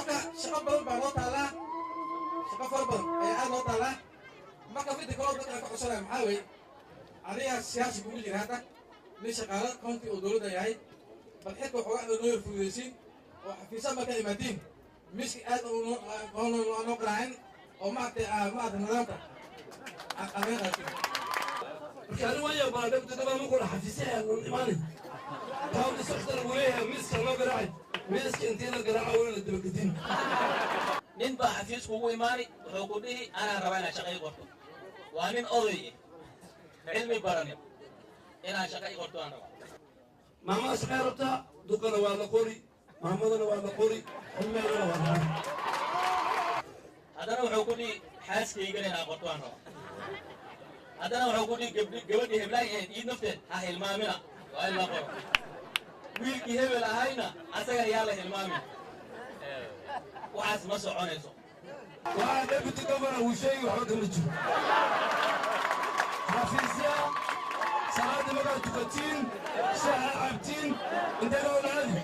marka shaqo badan baa loo taalaa shaqo fara badan ayaa aad loo taalaa marka midda kaloo dadka ka codsanaya maxaa weeye aniga siyaasi kugu jira hadda nin shaqaalo county oo dowladda yahay bal xilka waxoogaa noo yar fududaysiin oo xafiisaha markaa imaatiin miski aad noo qaraacin oo maaragtay nidaamka aqameynqaatin marka ani waan yabaa dhabdadabaa ma kula xafiisaha nun imaanin taawdi soxdana wuu leeyahay miiska loo garaacay miiska intii la garaaca weli la dabagedin nin baa xafiis kugu imaani wuxuu ku dhihi anaa rabaa inaad shaqay qorto waa nin oday cilmi baranin inaan shaqay qorto aan rabaa maamada shaqay rabtaa duqana waa la qori maamadana waa la qori cilmeedana waa la haddana wuxuu ku dhihi xaaskaygana inaan qorto aan rabaa haddana wuxuu ku dhihi gabadhii heblaay ahayd ii nafteed ha hilmaamina waa in la qoro wiilkii hebel ahayna asaga yaa la hilmaamin waxaas ma soconayso waa deputy governor uu sheegi waxba kama jiro xafiisya salaada markaad tukatiin shaaha cabtiin intee loo laadi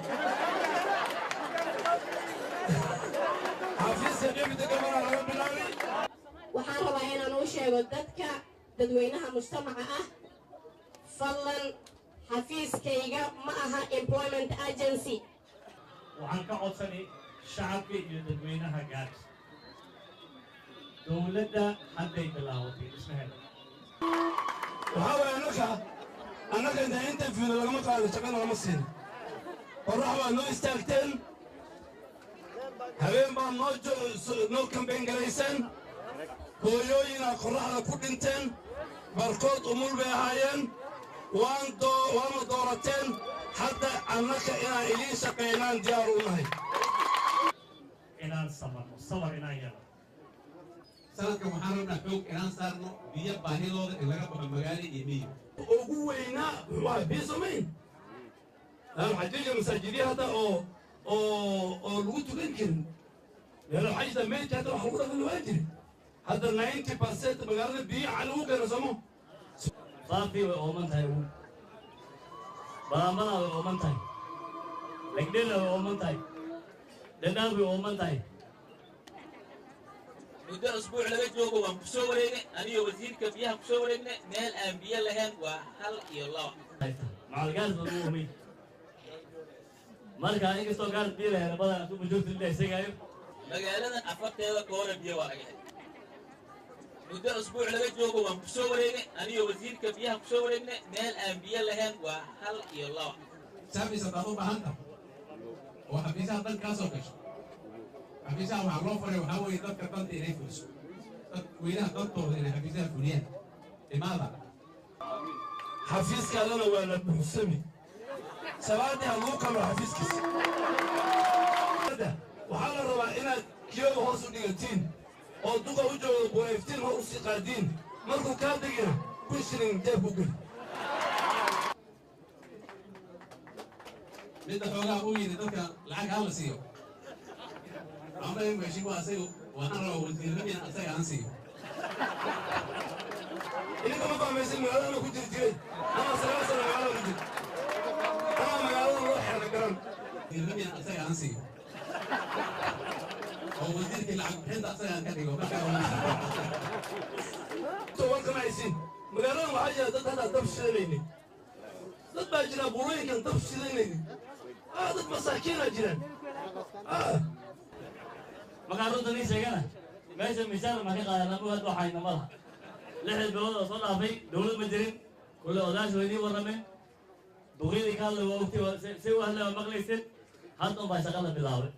xafiiska deputy governor laga bilaabay waxaan rabaa inaan u sheego dadka dadweynaha mujtamaca ah fadlan xafiiskayga ma aha employment agency waxaan ka codsanay shacabka iyo dadweynaha gaarka dowladda hadday bilaabatay dhismaheeda waxaa waaya annaga inta interviewna lagama qaado shaqana lama siin qorrax baad noo istaagteen habeen baad noo kambeyn garayseen hooyooyinaa qorraxda ku dhinteen barkood umul bay ahaayeen waana doorateen hadda annaka inaan idiin shaqaynaan diyaar u nahay inaan samarno sabar inaan yeelno sanadkan waxaan rabnaa xoog inaan saarno biyo baahidooda in laga baxo magaalo iyo miyi ugu weynaa waa biisomayn waxaa jira masaajidya hadda oo lagu tukan karin meelo waxaa jirta meydka hadda wax lagu dhaqan waa jiri hadda 90% magaalada biyo cali ugu keena somo saafii way ooman tahay balamana way ooman tahay legdhena way ooman tahay dhandhaan way ooman tahay muddo usbuuc laga joogo waan ku soo wareegnay aniyo wasiirka biyaha ku soo wareegnay meel aan biyo lahayn waa 1 iyo 2 macalgaas baa ugu umay marka inkastoo gaar biyo lahayn badan ku majorti la isagaayo magaaladan afarteeda koona biyo waa laga helay muddo usbuuc laga joogo waan ku soo wareegnay aniyo wasiirka biyaha ku soo wareegnay meel aan biyo lahayn waa 1 iyo 2 saabis haddaad u baahan tahay oo xafiisaha dan kaa soo gasho xafiisaha waxaa loo faray waxaa weeye dadka danta inay fuliso dadweynaha dantooda inay xafiisaha fuliyaan imaada xafiiskaadana waa la buuxsami sabaadii ha lagu kalo xafiiskiisa waxaa la rabaa inaad kiyoga hoos u dhigatiin oo duqa u jooga bulayftiin hor u sii qaadiin markuu kaa degina kun shilin jeeb ku geli midda xoogaha u yidhi dadka lacag hala siiyo amay meeshigu asaga waxaan rabaa wasiirradiina asaga aan siiyo idinka ma fahmaysin magaalada ku jiri jiray ama 9 sano magaalada ku jir ama magaalada loo xeela garan wasiirradiina asaga aan siiyo oo wasiirkii lacag bixinta asaga aan ka dhigo warkama haysiin magaaladan waxaa jira dad hadda dab shidanaynin dad baa jira burooyinkan dab shidanaynin dad masaakiinaa jiraan markaan runta nii sheegana meesha miisaan ma ka qaadan amu hadda waxayna malaha 6 bilood oo soo dhaafay dowlad ma jirin kulle odaasha way nii warrameen duqyadii ka hadlay waa ogtay si u hadlay waa maqlayseen hadda unbaa shaqada bilaabay